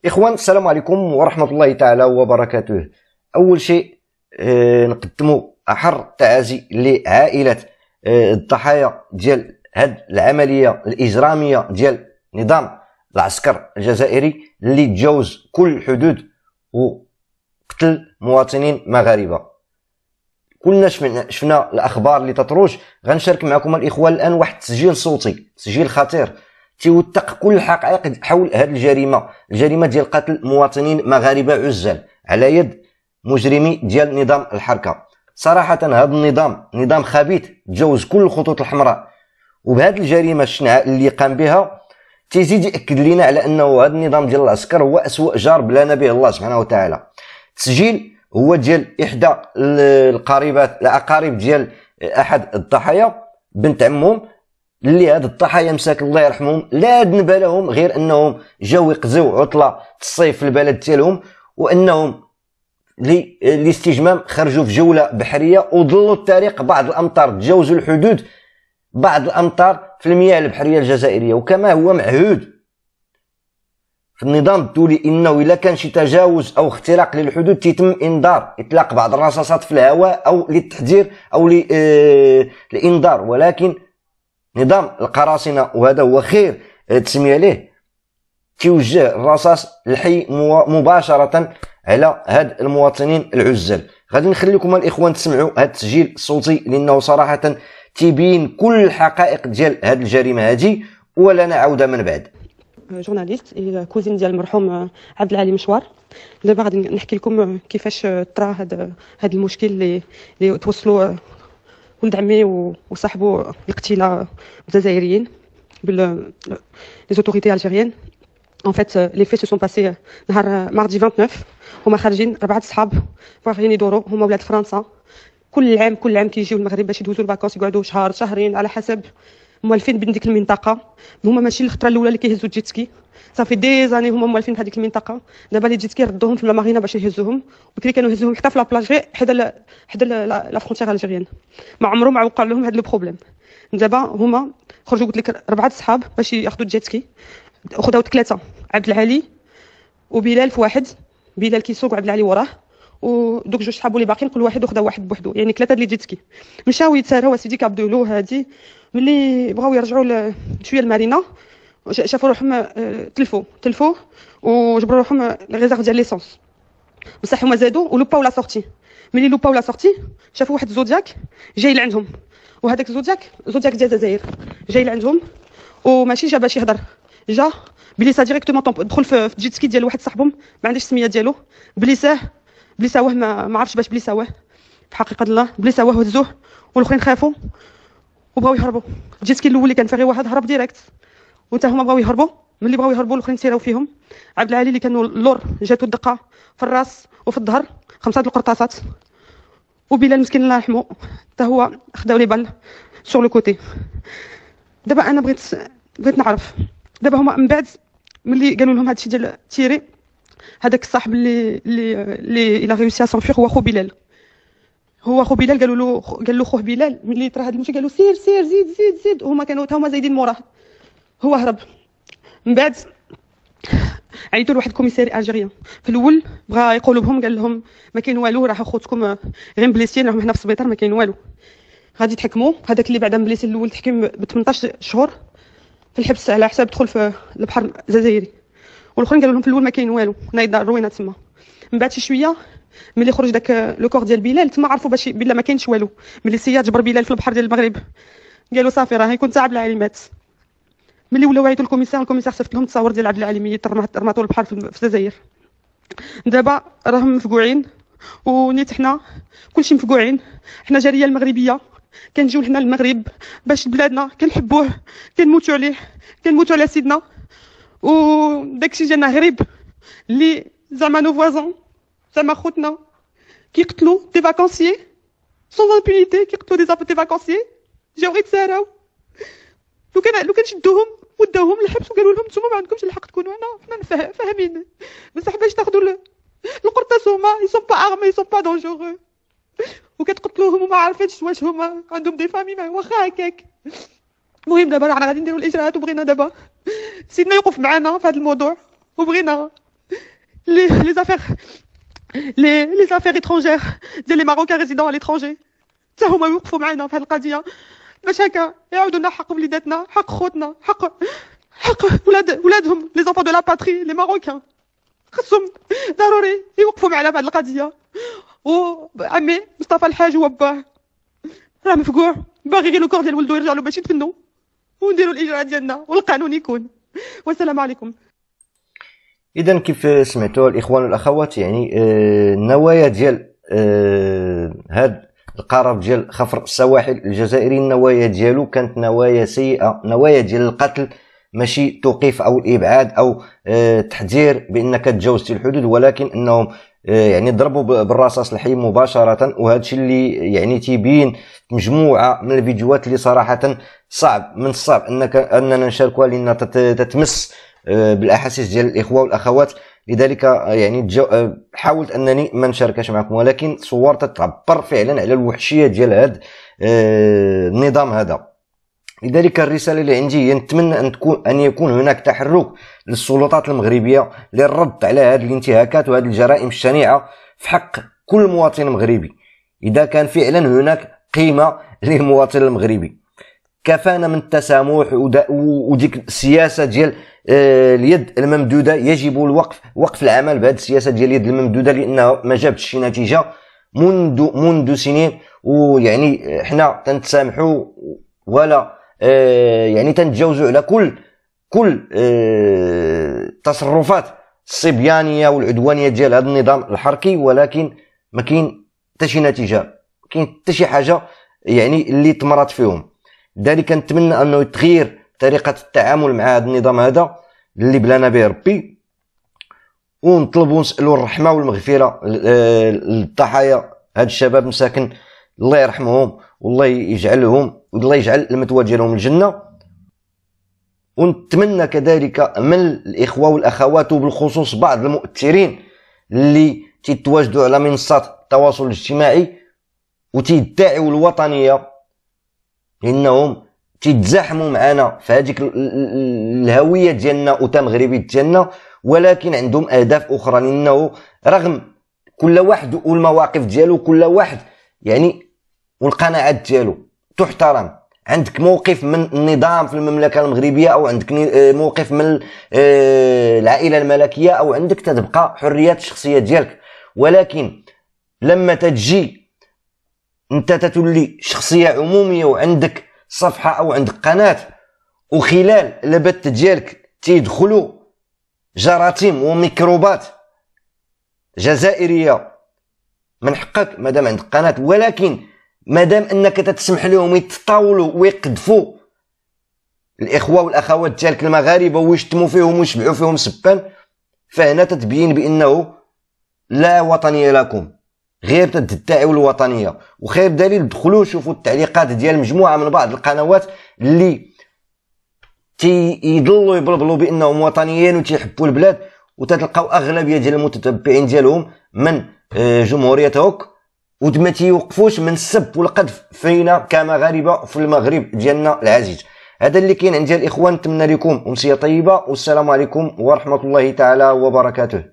إخوان، السلام عليكم ورحمة الله تعالى وبركاته. أول شيء نقدموا أحر التعازي لعائلة الضحايا ديال هاد العملية الإجرامية ديال نظام العسكر الجزائري اللي تجاوز كل الحدود وقتل مواطنين مغاربة. كلنا شفنا الأخبار اللي تتروج. غنشارك معكم الإخوان الآن واحد التسجيل صوتي، تسجيل خطير تيوثق كل الحقائق حول هذه الجريمه ديال قتل مواطنين مغاربه عزال على يد مجرمي ديال نظام الحركه. صراحه هذا النظام نظام خبيث تجاوز كل الخطوط الحمراء، وبهذه الجريمه الشنعاء اللي قام بها تيزيد ياكد لنا على انه هذا النظام ديال العسكر هو اسوأ جار بلانا به الله سبحانه وتعالى. التسجيل هو ديال احدى الاقارب ديال احد الضحايا، بنت عمهم، اللي هاد الضحايا مساكن الله يرحمهم لا ذنب لهم غير انهم جاو يقضيو عطله الصيف في البلد ديالهم، وانهم لاستجمام خرجوا في جوله بحريه وضلوا الطريق بعض الامطار، تجاوزوا الحدود بعض الامطار في المياه البحريه الجزائريه. وكما هو معهود في النظام الدولي انه اذا كان شي تجاوز او اختراق للحدود تيتم انذار اطلاق بعض الرصاصات في الهواء او للتحذير او للانذار، ولكن نظام القراصنة، وهذا هو خير تسمية ليه، توجه الرصاص الحي مباشرة على هاد المواطنين العزال. غادي نخليكم الاخوان تسمعوا هاد التسجيل الصوتي لانه صراحة تيبين كل الحقائق ديال هاد الجريمة هادي، ولنا عودة من بعد. جورناليست كوزين ديال المرحوم عبد العالي مشوار. دابا غادي نحكي لكم كيفاش طرا هاد المشكل اللي توصلوا ولد عمي وصاحبو الاقتلاع الجزائريين بال les autorités algériennes. En fait, les faits se sont passés نهار ماردي 29. هما خارجين 4 صحاب باغيين يدوروا، هما ولاد فرنسا. كل عام كيجيو المغرب باش يدوزوا الفاكونس، يقعدوا شهر شهرين على حسب موالفين بين ديك المنطقه. هما ماشي الخطره الاولى اللي كيهزوا الجيتسكي، صافي دي زاني هما موالفين في هذيك المنطقه. دابا لي جيتسكي ردوهم في المارينا باش يهزوهم، بكري كانوا يهزوهم حتى في لابلاج حدا لا فرونتيير الجيريان. ما عمره ما وقع لهم هذا البروبليم. دابا هما خرجوا قلت لك 4 صحاب باش ياخذوا الجيتسكي، خداو 3: عبد العالي وبلال في واحد، بلال كيسوق وعبد العالي وراه، ودوك 2 صحابو اللي باقيين كل واحد وخدا واحد بوحدو، يعني 3 لي جيتسكي. مشاو يتساراو اسيدي كابدولو هادي. ملي بغاو يرجعوا شويه المارينا شافوا روحهم تلفوا وجبروا روحهم ريزيرف ديال ليسونس، بصح هما زادوا ولوباو لا سورتي. ملي لوباو لا سورتي شافوا واحد زودياك جاي لعندهم، وهذاك زودياك ديال الجزائر جاي لعندهم، وماشي جا باش يهضر، جا بليسا ديريكتومون دخل في الجيتسكي ديال واحد صاحبهم ما عندهاش السميه ديالو، بليساوه ما عرفتش باش بليساوه في حقيقه الله، بليساوه وهزوه، والاخرين خافوا وبغاو يهربوا. الجيتسكي الاول اللي كان في غير واحد هرب ديريكت، وتا هما بغاو يهربوا. ملي بغاو يهربوا الاخرين سيراو فيهم. عبد العالي اللي كانوا اللور جاتو الدقه في الراس وفي الظهر 5 القرطاسات، وبلال مسكين الله يرحمه حتى هو خداو لي بال سور لو كوتي. دابا انا بغيت نعرف دابا هما من بعد ملي قالوا لهم هادشي ديال تيري، هذاك الصاحب اللي الى ريوسي سونفير هو خو بلال. قال له خوه بلال ملي طرا هذا المشكل قالوا سير زيد. هما كانوا تا هما زايدين موراه، هو هرب. من بعد عيطوا لواحد الكوميساري الجيريان. في الاول بغا يقولوا بهم، قال لهم ما كاين والو، راه خوتكم غير مبليسين، راهم هنا في السبيطار ما كاين والو، غادي تحكموا. هذاك اللي بعدا مبليسي الاول تحكيم ب 18 شهور في الحبس على حساب دخول في البحر الجزائري، والاخرين قالوا لهم في الاول ما كاين والو، نايض الروينه تما. من بعد شي شويه ملي خرج داك لو كور ديال بلال تما عرفوا باش بلا ما كاينش والو. ملي السياد جبر بلال في البحر ديال المغرب قالوا صافي راه يكون تاع عبد العالي مات. ملي ولاو عيطوا الكوميسار صيفط لهم التصاور ديال عبد العالي ميت رماتو البحر في الجزائر. دابا راهم مفقوعين ونيت حنا كلشي مفقوعين. حنا جاليه المغربيه كنجيو لهنا المغرب باش بلادنا كنحبوه، كنموتوا عليه، كنموتوا على سيدنا، وداكشي جانا غريب اللي زعما نو فوازون، زعما خوتنا كيقتلوا دي فاكونسيي سون امبونيتي، كيقتلوا دي فاكونسيي جاو غير تساراو. لو كان شدوهم وداوهم للحبس وقالوا لهم نتوما ما عندكمش الحق تكونوا هنا، حنا فاهمين، بصح باش تاخذوا القرطاس هما يسون با ارمي، يسون با دونجورو، وكتقتلوهم وما عارفينش واش هما عندهم دي فامي واخا هكاك. المهم دابا رانا غادي نديروا الاجراءات، وبغينا دابا سيدنا يوقف معنا في هذا الموضوع، وبغينا les affaires les affaires étrangères ديال لي ماروكان ريزيدون على ليترونجي حتى هما يوقفوا معنا في هذه القضيه، باش هكا يعاودوا لنا حق وليداتنا، حق خوتنا، حق ولادهم لي زونفون دو لا باتري لي ماروكان. خصهم ضروري يوقفوا معنا في هذه القضيه. وعمي مصطفى الحاج هو باه راه مفقوع، باغي غير الكور ديال ولدو يرجع له باش يدفنوا ونديروا الاجراءات ديالنا والقانون يكون. والسلام عليكم. اذا كيف سمعتوا الاخوان والاخوات، يعني النوايا ديال هاد القرار ديال خفر السواحل الجزائري، النوايا ديالو كانت نوايا سيئه، نوايا ديال القتل، ماشي توقيف او الابعاد او تحذير بانك تجاوزتي الحدود، ولكن انهم يعني ضربوا بالرصاص الحي مباشره. وهذا الشيء اللي يعني تيبين مجموعه من الفيديوهات اللي صراحه صعب من الصعب اننا نشاركوها، لانها تتمس بالاحاسيس ديال الاخوه والاخوات. لذلك يعني حاولت انني ما نشاركش معكم، ولكن صورت تعبر فعلا على الوحشيه ديال هذا النظام هذا. لذلك الرساله اللي عندي هي نتمنى ان يكون هناك تحرك للسلطات المغربيه للرد على هذه الانتهاكات وهذه الجرائم الشنيعه في حق كل مواطن مغربي. اذا كان فعلا هناك قيمه للمواطن المغربي، كفانا من التسامح وديك السياسه ديال اليد الممدوده. يجب وقف العمل بهذه السياسه ديال اليد الممدوده، لانها ما جابتش شي نتيجه منذ سنين. ويعني حنا تنتسامحوا ولا يعني تنتجاوزوا على كل التصرفات الصبيانيه والعدوانيه ديال هذا النظام الحركي، ولكن ما كاين حتى شي نتيجه، ما كاين حتى شي حاجه يعني اللي تمرت فيهم. لذلك نتمنى انه يتغير طريقه التعامل مع هذا النظام هذا اللي بلانا به ربي، ونطلبوا ونسالوا الرحمه والمغفره للضحايا هاد الشباب مساكن، الله يرحمهم والله والله يجعل المثوى ديالهم الجنه. ونتمنى كذلك من الاخوه والاخوات وبالخصوص بعض المؤثرين اللي تيتواجدوا على منصات التواصل الاجتماعي وتيدعوا الوطنيه، لانهم تيتزاحموا معنا في هذيك الهويه ديالنا وتمغربي ديالنا، ولكن عندهم اهداف اخرى. لانه رغم كل واحد والمواقف ديالو، كل واحد يعني والقناعات ديالو تحترم. عندك موقف من النظام في المملكه المغربيه، او عندك موقف من العائله الملكيه، او عندك تتبقى حريات الشخصيه ديالك. ولكن لما تجي انت تتولي شخصيه عموميه وعندك صفحه او عندك قناه، وخلال البث ديالك تيدخلوا جراثيم وميكروبات جزائريه، من حقك مادام عندك قناه، ولكن مادام انك تتسمح لهم يتطاولوا ويقذفوا الاخوه والاخوات ديالك المغاربه ويشتموا فيهم ويشبعوا فيهم سبان، فهنا تتبين بانه لا وطنيه لكم، غير تدعوا الوطنيه. وخير دليل دخلوا شوفوا التعليقات ديال مجموعه من بعض القنوات اللي يضلوا يبلبلوا بانهم وطنيين وتيحبوا البلاد، وتتلقاو اغلبيه ديال المتتبعين ديالهم من جمهوريه هوك، وما تيوقفوش من السب والقذف فينا كمغاربه في المغرب ديالنا العزيز. هذا اللي كاين عندي الاخوان. نتمنى لكم امسيه طيبه، والسلام عليكم ورحمه الله تعالى وبركاته.